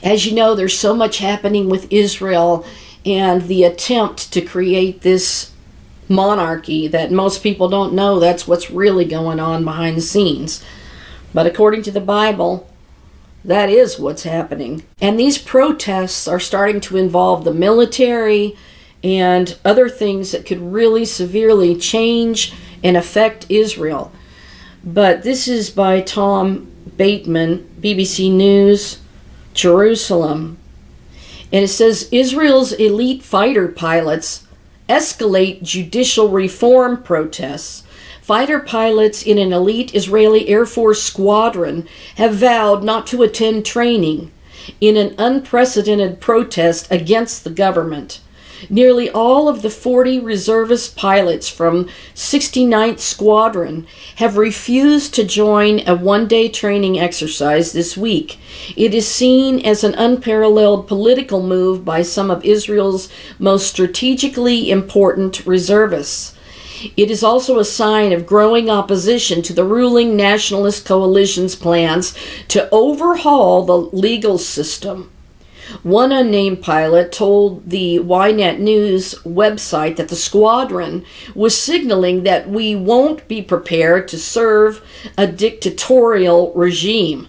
As you know, there's so much happening with Israel and the attempt to create this monarchy that most people don't know that's what's really going on behind the scenes. But according to the Bible, that is what's happening. And these protests are starting to involve the military and other things that could really severely change and affect Israel. But this is by Tom Bateman, BBC News, Jerusalem. And it says, Israel's elite fighter pilots escalate judicial reform protests. Fighter pilots in an elite Israeli Air Force squadron have vowed not to attend training in an unprecedented protest against the government. Nearly all of the 40 reservist pilots from 69th Squadron have refused to join a one-day training exercise this week. It is seen as an unparalleled political move by some of Israel's most strategically important reservists. It is also a sign of growing opposition to the ruling nationalist coalition's plans to overhaul the legal system. One unnamed pilot told the Ynet News website that the squadron was signaling that we won't be prepared to serve a dictatorial regime.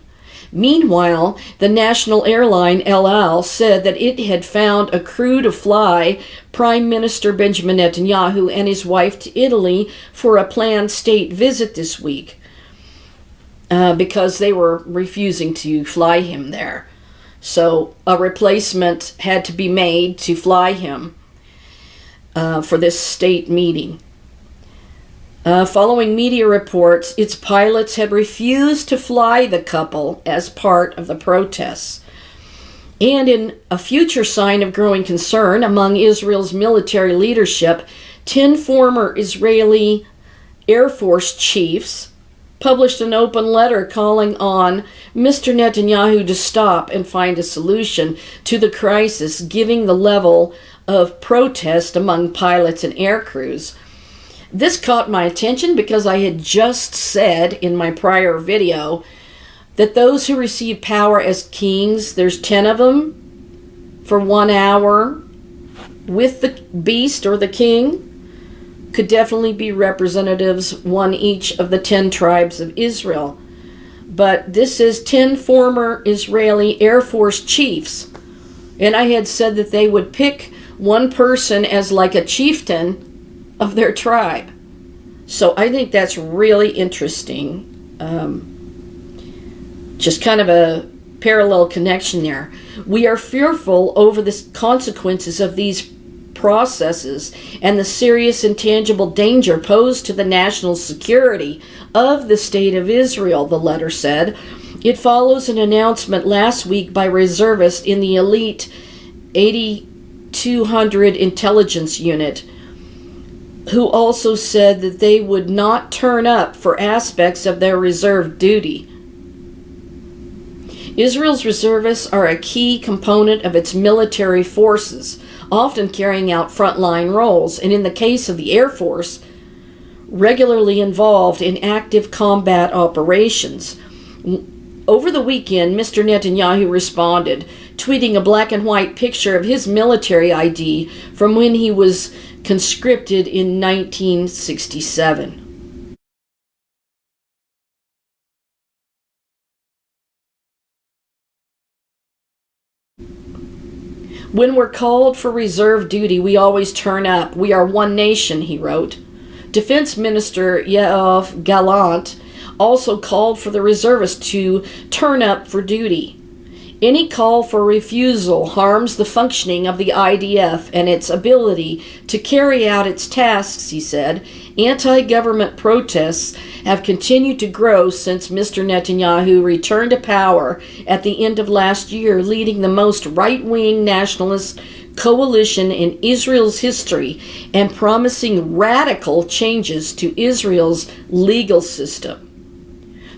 Meanwhile, the national airline El Al said that it had found a crew to fly Prime Minister Benjamin Netanyahu and his wife to Italy for a planned state visit this week because they were refusing to fly him there. So a replacement had to be made to fly him for this state meeting. Following media reports, its pilots had refused to fly the couple as part of the protests. And in a future sign of growing concern among Israel's military leadership, 10 former Israeli Air Force chiefs published an open letter calling on Mr. Netanyahu to stop and find a solution to the crisis, given the level of protest among pilots and air crews. This caught my attention because I had just said in my prior video that those who receive power as kings, there's 10 of them for 1 hour with the beast or the king, could definitely be representatives, one each of the 10 tribes of Israel. But this is 10 former Israeli Air Force chiefs. And I had said that they would pick one person as like a chieftain of their tribe. So I think that's really interesting. Just kind of a parallel connection there. We are fearful over the consequences of these processes and the serious intangible danger posed to the national security of the State of Israel, the letter said. It follows an announcement last week by reservists in the elite 8200 intelligence unit, who also said that they would not turn up for aspects of their reserve duty. Israel's reservists are a key component of its military forces, often carrying out frontline roles, and in the case of the Air Force, regularly involved in active combat operations. Over the weekend, Mr. Netanyahu responded, tweeting a black and white picture of his military ID from when he was conscripted in 1967. When we're called for reserve duty, we always turn up. We are one nation, he wrote. Defense Minister Yoav Gallant also called for the reservists to turn up for duty. Any call for refusal harms the functioning of the IDF and its ability to carry out its tasks, he said. Anti-government protests have continued to grow since Mr. Netanyahu returned to power at the end of last year, leading the most right-wing nationalist coalition in Israel's history and promising radical changes to Israel's legal system.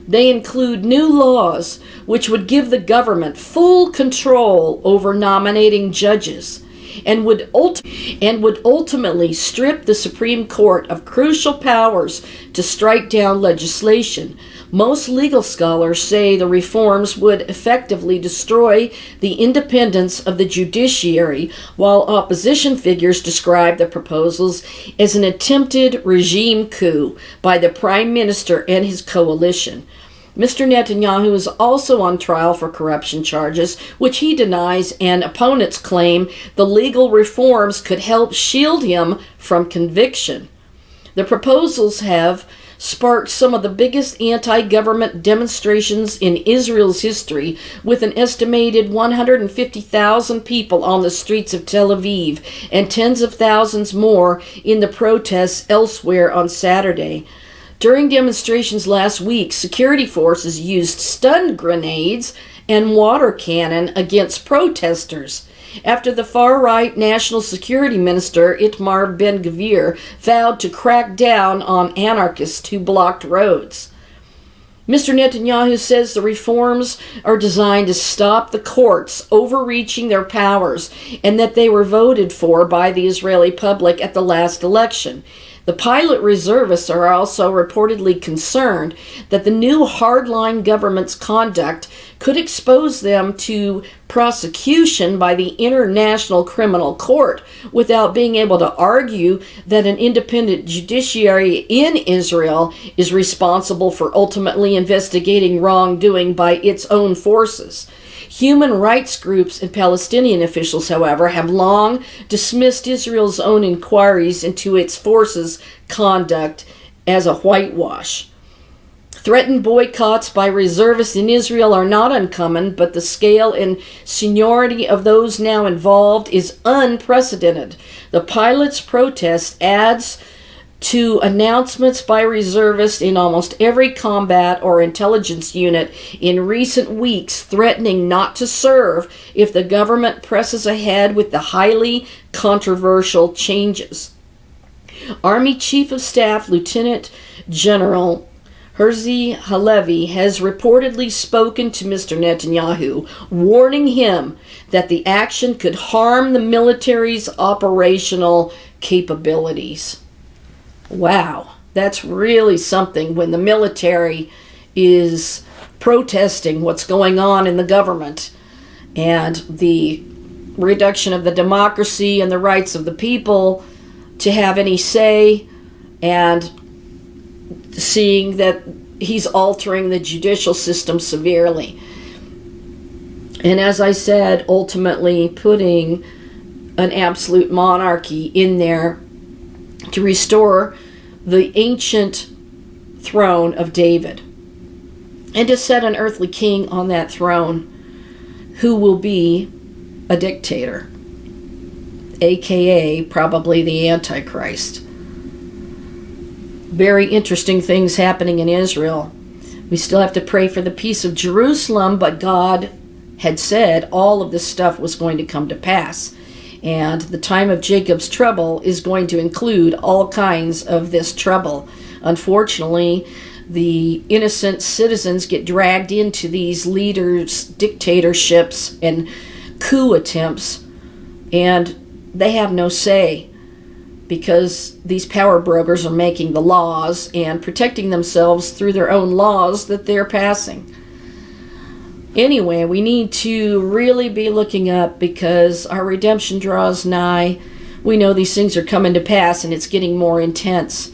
They include new laws which would give the government full control over nominating judges and would ultimately strip the Supreme Court of crucial powers to strike down legislation. Most legal scholars say the reforms would effectively destroy the independence of the judiciary, while opposition figures describe the proposals as an attempted regime coup by the Prime Minister and his coalition. Mr. Netanyahu is also on trial for corruption charges, which he denies, and opponents claim the legal reforms could help shield him from conviction. The proposals have sparked some of the biggest anti-government demonstrations in Israel's history, with an estimated 150,000 people on the streets of Tel Aviv and tens of thousands more in the protests elsewhere on Saturday. During demonstrations last week, security forces used stun grenades and water cannon against protesters after the far-right National Security Minister Itamar Ben-Gvir vowed to crack down on anarchists who blocked roads. Mr. Netanyahu says the reforms are designed to stop the courts overreaching their powers and that they were voted for by the Israeli public at the last election. The pilot reservists are also reportedly concerned that the new hardline government's conduct could expose them to prosecution by the International Criminal Court without being able to argue that an independent judiciary in Israel is responsible for ultimately investigating wrongdoing by its own forces. Human rights groups and Palestinian officials, however, have long dismissed Israel's own inquiries into its forces' conduct as a whitewash. Threatened boycotts by reservists in Israel are not uncommon, but the scale and seniority of those now involved is unprecedented. The pilots' protest adds to announcements by reservists in almost every combat or intelligence unit in recent weeks threatening not to serve if the government presses ahead with the highly controversial changes. Army Chief of Staff Lieutenant General Herzi Halevi has reportedly spoken to Mr. Netanyahu, warning him that the action could harm the military's operational capabilities. Wow, that's really something when the military is protesting what's going on in the government and the reduction of the democracy and the rights of the people to have any say, and seeing that he's altering the judicial system severely. And as I said, ultimately putting an absolute monarchy in there to restore the ancient throne of David and to set an earthly king on that throne who will be a dictator, aka probably the Antichrist. Very interesting things happening in Israel. We still have to pray for the peace of Jerusalem, but God had said all of this stuff was going to come to pass. And the time of Jacob's trouble is going to include all kinds of this trouble. Unfortunately, the innocent citizens get dragged into these leaders' dictatorships and coup attempts, and they have no say because these power brokers are making the laws and protecting themselves through their own laws that they're passing. Anyway, we need to really be looking up because our redemption draws nigh. We know these things are coming to pass and it's getting more intense.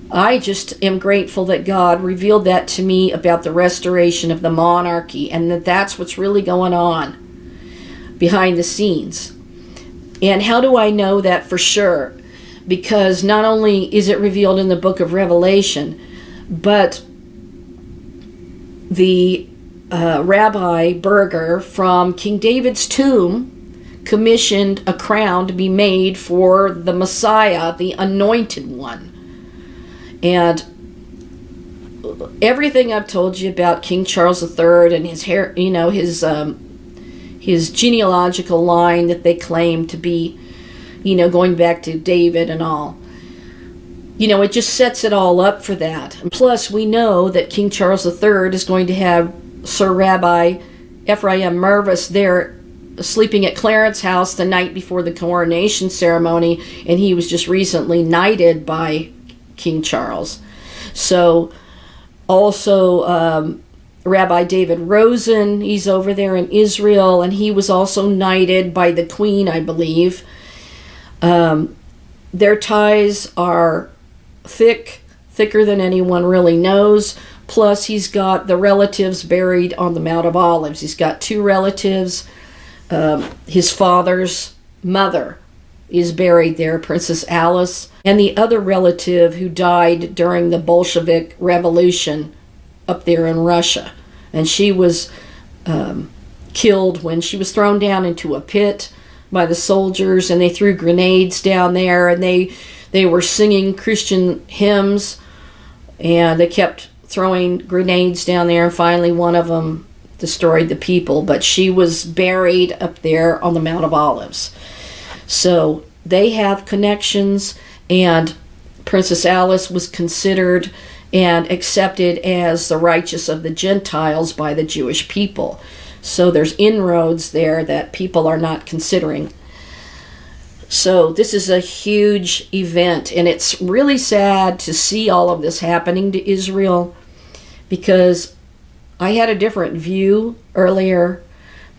I just am grateful that God revealed that to me about the restoration of the monarchy and that that's what's really going on behind the scenes. And how do I know that for sure? Because not only is it revealed in the book of Revelation, but the Rabbi Berger from King David's tomb commissioned a crown to be made for the Messiah, the Anointed One. And everything I've told you about King Charles III and his hair, his genealogical line that they claim to be, going back to David and all. It just sets it all up for that. And plus, we know that King Charles III is going to have Sir Rabbi Ephraim Mervis there sleeping at Clarence's house the night before the coronation ceremony, and he was just recently knighted by King Charles. So also Rabbi David Rosen, he's over there in Israel, and he was also knighted by the Queen, I believe. Their ties are thicker than anyone really knows. Plus, he's got the relatives buried on the Mount of Olives. He's got 2 relatives. His father's mother is buried there, Princess Alice, and the other relative who died during the Bolshevik Revolution up there in Russia. And she was killed when she was thrown down into a pit by the soldiers, and they threw grenades down there, and they were singing Christian hymns, and they kept throwing grenades down there, and finally one of them destroyed the people. But she was buried up there on the Mount of Olives. So they have connections, and Princess Alice was considered and accepted as the righteous of the Gentiles by the Jewish people. So there's inroads there that people are not considering. So this is a huge event, and it's really sad to see all of this happening to Israel, because I had a different view earlier,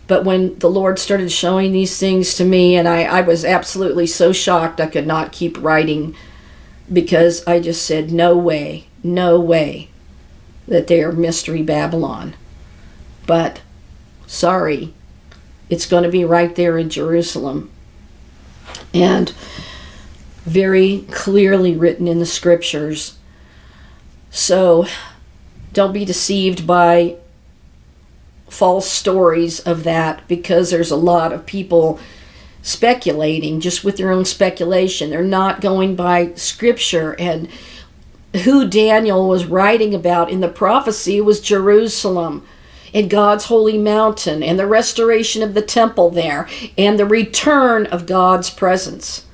but when the Lord started showing these things to me, and I was absolutely so shocked I could not keep writing, because I just said, no way that they are Mystery Babylon. But sorry, it's going to be right there in Jerusalem, and very clearly written in the scriptures. So don't be deceived by false stories of that, because there's a lot of people speculating just with their own speculation. They're not going by scripture, and who Daniel was writing about in the prophecy was Jerusalem and God's holy mountain and the restoration of the temple there and the return of God's presence.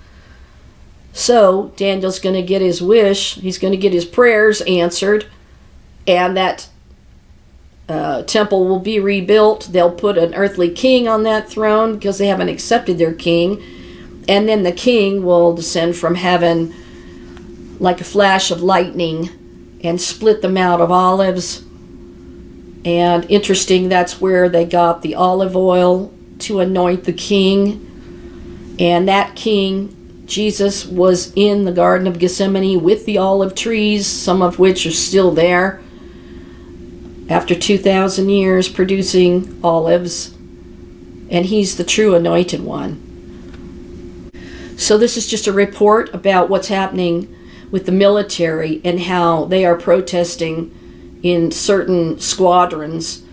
So Daniel's going to get his wish. He's going to get his prayers answered, and that temple will be rebuilt. They'll put an earthly king on that throne because they haven't accepted their king. And then the king will descend from heaven like a flash of lightning and split the Mount of Olives. And interesting, that's where they got the olive oil to anoint the king. And that king, Jesus, was in the Garden of Gethsemane with the olive trees, some of which are still there after 2,000 years producing olives. And he's the true anointed one. So this is just a report about what's happening with the military and how they are protesting in certain squadrons.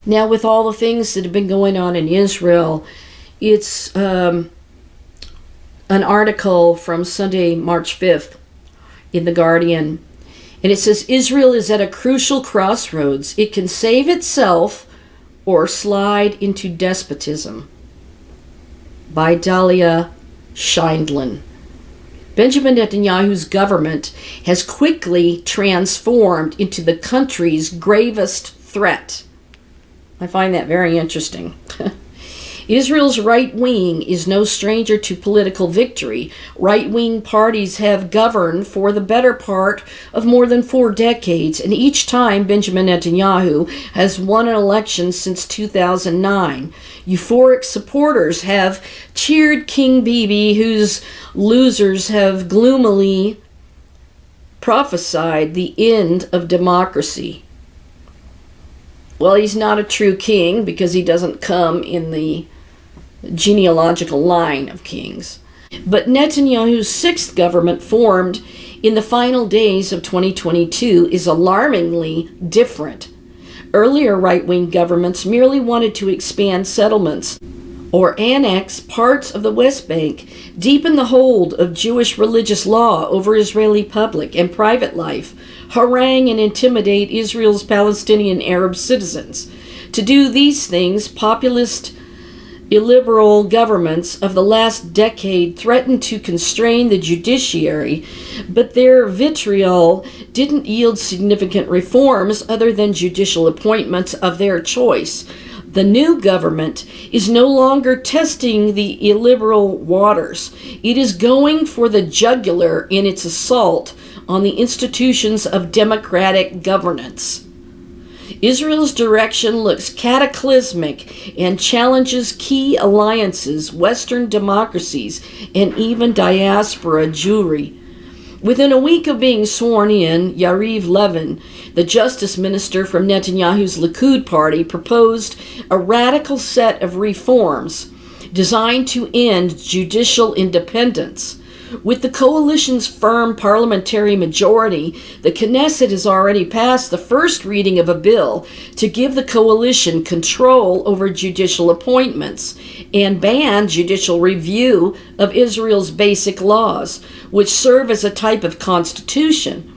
Now, with all the things that have been going on in Israel, it's an article from Sunday, March 5th in The Guardian. And it says, Israel is at a crucial crossroads. It can save itself or slide into despotism. By Dalia Scheindlin. Benjamin Netanyahu's government has quickly transformed into the country's gravest threat. I find that very interesting. Israel's right wing is no stranger to political victory. Right-wing parties have governed for the better part of more than 4 decades, and each time Benjamin Netanyahu has won an election since 2009. Euphoric supporters have cheered King Bibi, whose losers have gloomily prophesied the end of democracy. Well, he's not a true king because he doesn't come in the genealogical line of kings. But Netanyahu's 6th government, formed in the final days of 2022, is alarmingly different. Earlier right-wing governments merely wanted to expand settlements or annex parts of the West Bank, deepen the hold of Jewish religious law over Israeli public and private life, harangue and intimidate Israel's Palestinian Arab citizens. To do these things, populist illiberal governments of the last decade threatened to constrain the judiciary, but their vitriol didn't yield significant reforms other than judicial appointments of their choice. The new government is no longer testing the illiberal waters. It is going for the jugular in its assault on the institutions of democratic governance. Israel's direction looks cataclysmic and challenges key alliances, Western democracies, and even diaspora Jewry. Within a week of being sworn in, Yariv Levin, the justice minister from Netanyahu's Likud party, proposed a radical set of reforms designed to end judicial independence. With the coalition's firm parliamentary majority, the Knesset has already passed the first reading of a bill to give the coalition control over judicial appointments and ban judicial review of Israel's basic laws, which serve as a type of constitution.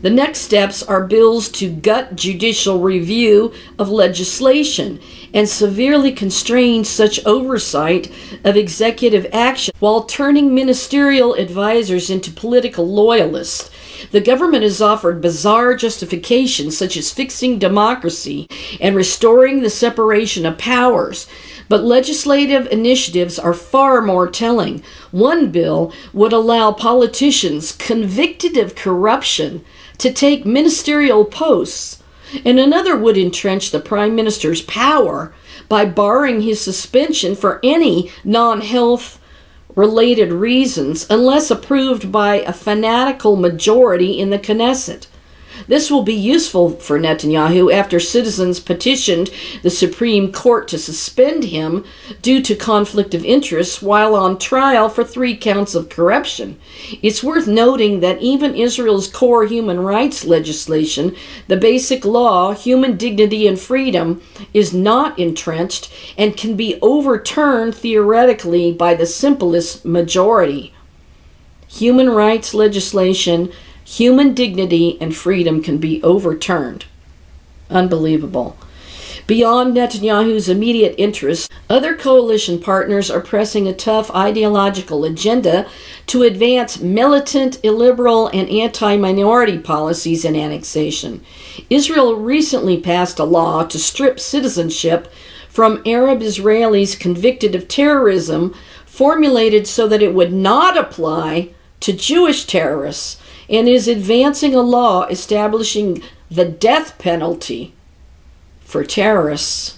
The next steps are bills to gut judicial review of legislation and severely constrain such oversight of executive action while turning ministerial advisors into political loyalists. The government has offered bizarre justifications such as fixing democracy and restoring the separation of powers. But legislative initiatives are far more telling. One bill would allow politicians convicted of corruption to take ministerial posts, and another would entrench the prime minister's power by barring his suspension for any non-health related reasons unless approved by a fanatical majority in the Knesset. This will be useful for Netanyahu after citizens petitioned the Supreme Court to suspend him due to conflict of interest while on trial for 3 counts of corruption. It's worth noting that even Israel's core human rights legislation, the basic law, human dignity and freedom, is not entrenched and can be overturned theoretically by the simplest majority. Human rights legislation, human dignity and freedom can be overturned. Unbelievable. Beyond Netanyahu's immediate interests, other coalition partners are pressing a tough ideological agenda to advance militant, illiberal, and anti-minority policies in annexation. Israel recently passed a law to strip citizenship from Arab Israelis convicted of terrorism, formulated so that it would not apply to Jewish terrorists, and is advancing a law establishing the death penalty for terrorists.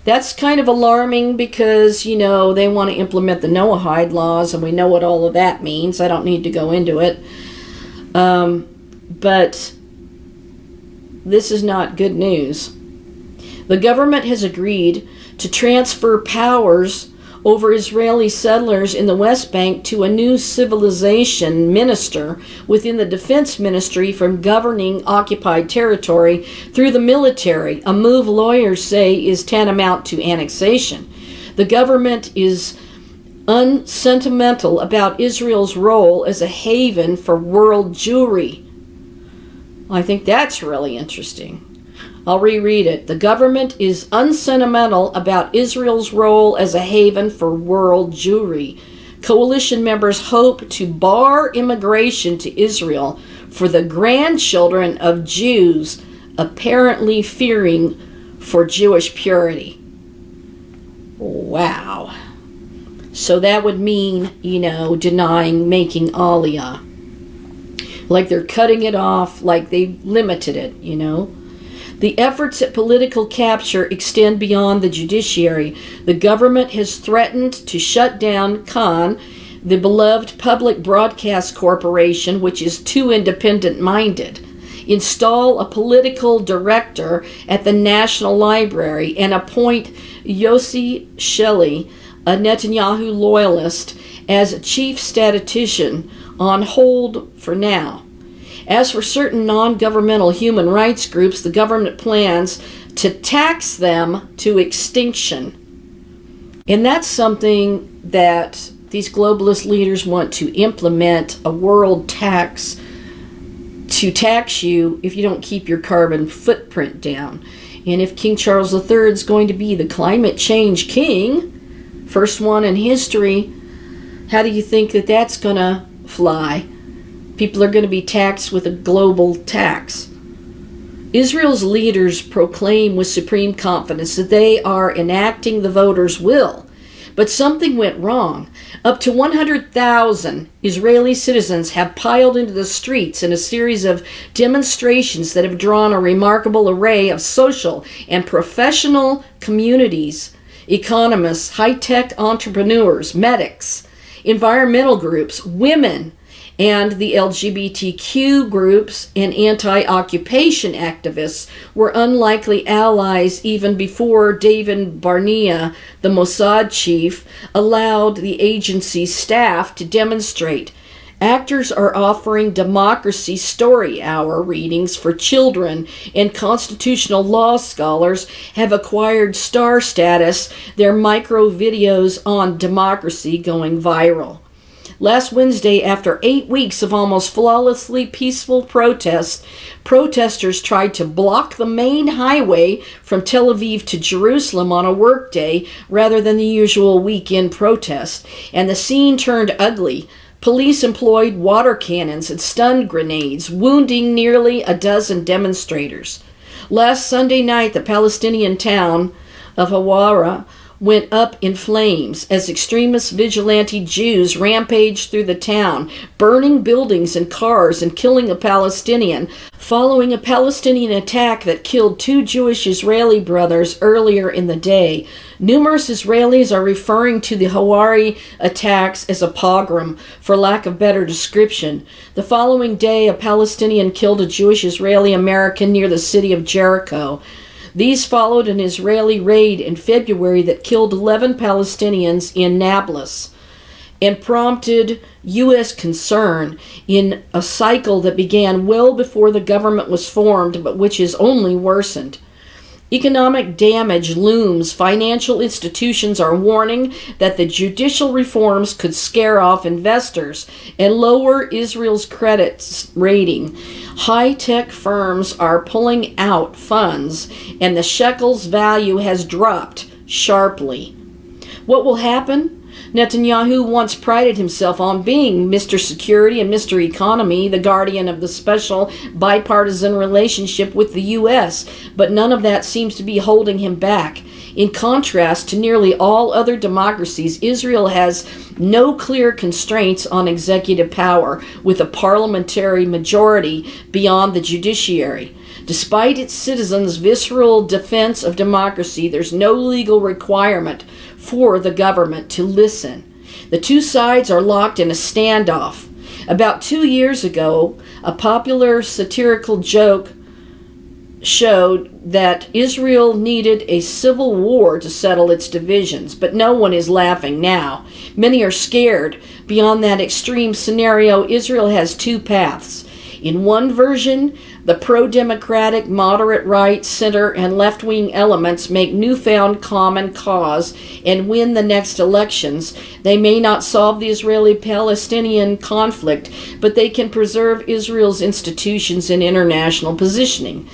That's kind of alarming because, they want to implement the Noahide laws, and we know what all of that means. I don't need to go into it. But this is not good news. The government has agreed to transfer powers over Israeli settlers in the West Bank to a new civilization minister within the defense ministry from governing occupied territory through the military, a move lawyers say is tantamount to annexation. The government is unsentimental about Israel's role as a haven for world Jewry. I think that's really interesting. I'll reread it. The government is unsentimental about Israel's role as a haven for world Jewry. Coalition members hope to bar immigration to Israel for the grandchildren of Jews apparently fearing for Jewish purity. Wow. So that would mean, denying making Aliyah. Like they're cutting it off, like they've limited it, The efforts at political capture extend beyond the judiciary. The government has threatened to shut down Khan, the beloved public broadcast corporation, which is too independent-minded, install a political director at the National Library, and appoint Yossi Shelley, a Netanyahu loyalist, as chief statistician, on hold for now. As for certain non-governmental human rights groups, the government plans to tax them to extinction. And that's something that these globalist leaders want to implement, a world tax to tax you if you don't keep your carbon footprint down. And if King Charles III is going to be the climate change king, first one in history, how do you think that that's going to fly? People are going to be taxed with a global tax. Israel's leaders proclaim with supreme confidence that they are enacting the voters' will. But something went wrong. Up to 100,000 Israeli citizens have piled into the streets in a series of demonstrations that have drawn a remarkable array of social and professional communities, economists, high-tech entrepreneurs, medics, environmental groups, women, and the LGBTQ groups and anti-occupation activists were unlikely allies even before David Barnea, the Mossad chief, allowed the agency's staff to demonstrate. Actors are offering democracy story hour readings for children, and constitutional law scholars have acquired star status, their micro videos on democracy going viral. Last Wednesday, after 8 weeks of almost flawlessly peaceful protests, protesters tried to block the main highway from Tel Aviv to Jerusalem on a workday rather than the usual weekend protest, and the scene turned ugly. Police employed water cannons and stun grenades, wounding nearly a dozen demonstrators. Last Sunday night, the Palestinian town of Hawara went up in flames as extremist vigilante Jews rampaged through the town, burning buildings and cars and killing a Palestinian, following a Palestinian attack that killed 2 Jewish Israeli brothers earlier in the day. Numerous Israelis are referring to the Hawari attacks as a pogrom, for lack of better description. The following day, a Palestinian killed a Jewish Israeli American near the city of Jericho. These followed an Israeli raid in February that killed 11 Palestinians in Nablus and prompted U.S. concern in a cycle that began well before the government was formed, but which has only worsened. Economic damage looms. Financial institutions are warning that the judicial reforms could scare off investors and lower Israel's credit rating. High-tech firms are pulling out funds, and the shekel's value has dropped sharply. What will happen? Netanyahu once prided himself on being Mr. Security and Mr. Economy, the guardian of the special bipartisan relationship with the U.S., but none of that seems to be holding him back. In contrast to nearly all other democracies, Israel has no clear constraints on executive power, with a parliamentary majority beyond the judiciary. Despite its citizens' visceral defense of democracy, there's no legal requirement for the government to listen. The two sides are locked in a standoff. About 2 years ago, a popular satirical joke showed that Israel needed a civil war to settle its divisions, but no one is laughing now. Many are scared. Beyond that extreme scenario, Israel has 2 paths. In one version, the pro-democratic, moderate right, center, and left-wing elements make newfound common cause and win the next elections. They may not solve the Israeli-Palestinian conflict, but they can preserve Israel's institutions and international positioning.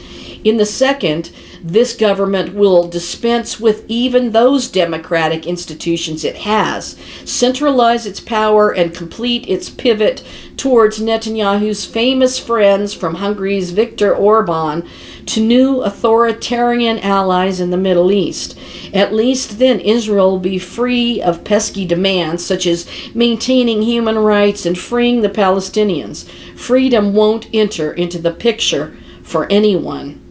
In the second, this government will dispense with even those democratic institutions it has, centralize its power, and complete its pivot towards Netanyahu's famous friends, from Hungary's Viktor Orban to new authoritarian allies in the Middle East. At least then Israel will be free of pesky demands such as maintaining human rights and freeing the Palestinians. Freedom won't enter into the picture for anyone.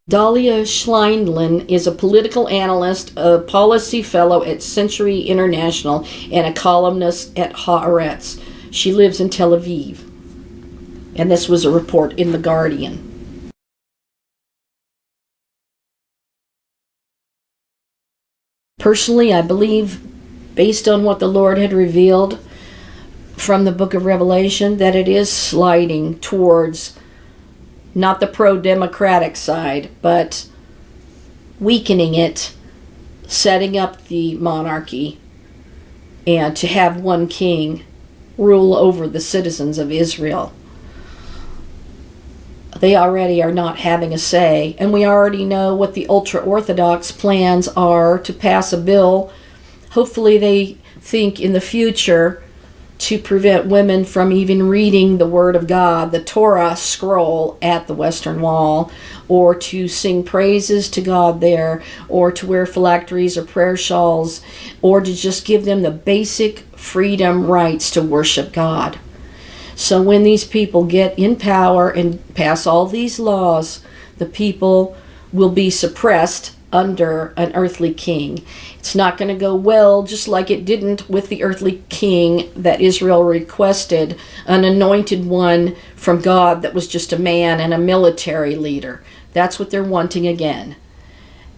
Dahlia Schleindlin is a political analyst, a policy fellow at Century International, and a columnist at Haaretz. She lives in Tel Aviv. And this was a report in The Guardian. Personally, I believe, based on what the Lord had revealed from the book of Revelation, that it is sliding towards not the pro-democratic side, but weakening it, setting up the monarchy, and to have one king rule over the citizens of Israel. They already are not having a say. And we already know what the ultra-Orthodox plans are to pass a bill. Hopefully they think in the future to prevent women from even reading the Word of God, the Torah scroll at the Western Wall, or to sing praises to God there, or to wear phylacteries or prayer shawls, or to just give them the basic freedom rights to worship God. So when these people get in power and pass all these laws, the people will be suppressed under an earthly king. It's not going to go well, just like it didn't with the earthly king that Israel requested, an anointed one from God that was just a man and a military leader. That's what they're wanting again.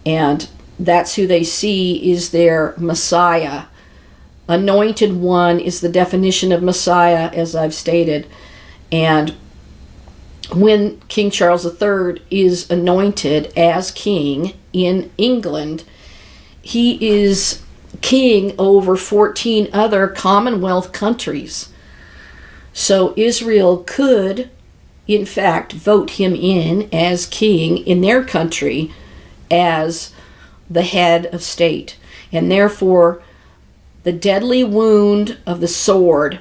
And that's who they see is their Messiah. Anointed one is the definition of Messiah, as I've stated. And when King Charles III is anointed as king in England, he is king over 14 other Commonwealth countries. So Israel could, in fact, vote him in as king in their country as the head of state. And therefore, the deadly wound of the sword,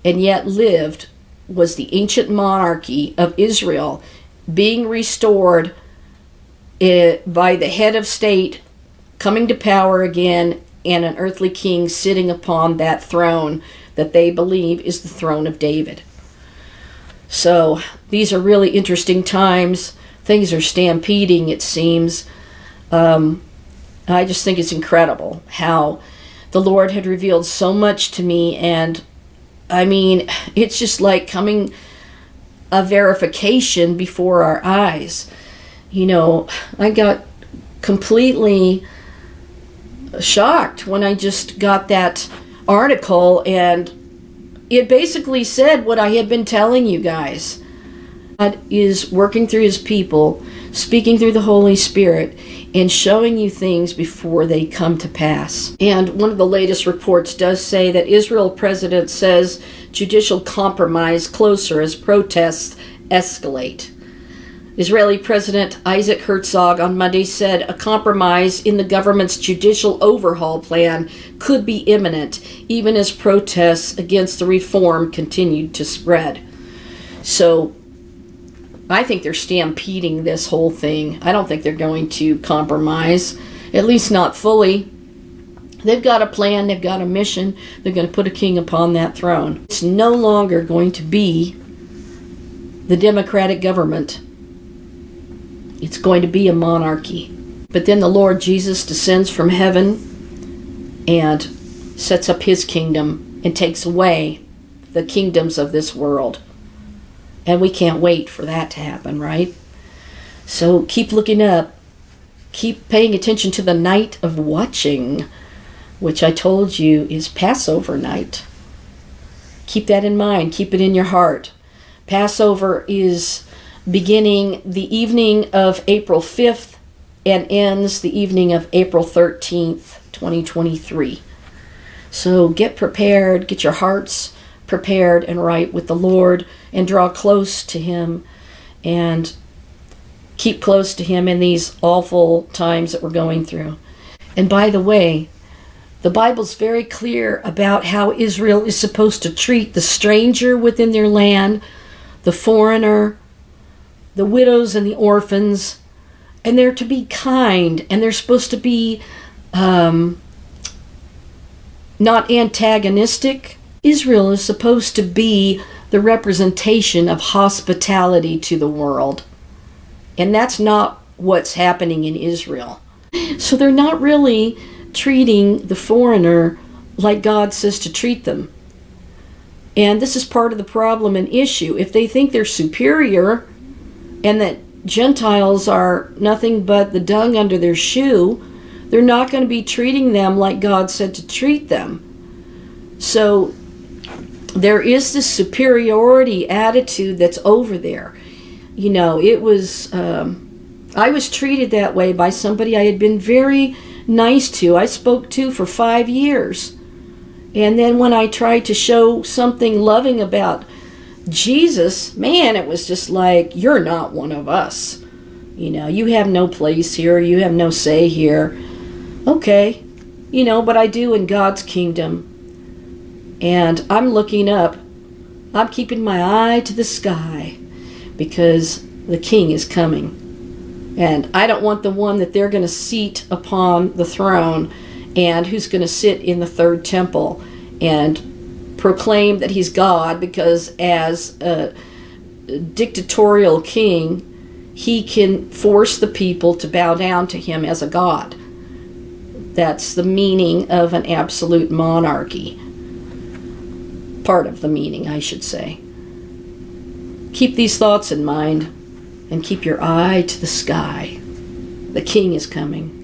and yet lived, was the ancient monarchy of Israel being restored by the head of state coming to power again, and an earthly king sitting upon that throne that they believe is the throne of David. So these are really interesting times. Things are stampeding, it seems. I just think it's incredible how the Lord had revealed so much to me, and I mean, it's just like coming a verification before our eyes. You know, I got completely shocked when I just got that article, and it basically said what I had been telling you guys. God is working through his people, speaking through the Holy Spirit, and showing you things before they come to pass. And one of the latest reports does say that Israel president says judicial compromise closer as protests escalate. Israeli President Isaac Herzog on Monday said a compromise in the government's judicial overhaul plan could be imminent, even as protests against the reform continued to spread. So I think they're stampeding this whole thing. I don't think they're going to compromise, at least not fully. They've got a plan, they've got a mission, they're going to put a king upon that throne. It's no longer going to be the democratic government. It's going to be a monarchy. But then the Lord Jesus descends from heaven and sets up his kingdom and takes away the kingdoms of this world. And we can't wait for that to happen, right? So keep looking up. Keep paying attention to the night of watching, which I told you is Passover night. Keep that in mind. Keep it in your heart. Passover is beginning the evening of April 5th and ends the evening of April 13th, 2023. So get prepared. Get your hearts prepared and right with the Lord, and draw close to him and keep close to him in these awful times that we're going through. And by the way, the Bible's very clear about how Israel is supposed to treat the stranger within their land, the foreigner, the widows and the orphans, and they're to be kind, and they're supposed to be not antagonistic. Israel is supposed to be the representation of hospitality to the world. And that's not what's happening in Israel. So they're not really treating the foreigner like God says to treat them. And this is part of the problem and issue. If they think they're superior and that Gentiles are nothing but the dung under their shoe, they're not going to be treating them like God said to treat them. So there is this superiority attitude that's over there. You know, it was, I was treated that way by somebody I had been very nice to. I spoke to for 5 years. And then when I tried to show something loving about Jesus, man, it was just like, you're not one of us. You know, you have no place here. You have no say here. Okay, you know, but I do in God's kingdom. And I'm looking up. I'm keeping my eye to the sky because the king is coming. And I don't want the one that they're going to seat upon the throne and who's going to sit in the third temple and proclaim that he's God, because as a dictatorial king, he can force the people to bow down to him as a god. That's the meaning of an absolute monarchy. Part of the meaning, I should say. Keep these thoughts in mind and keep your eye to the sky. The king is coming.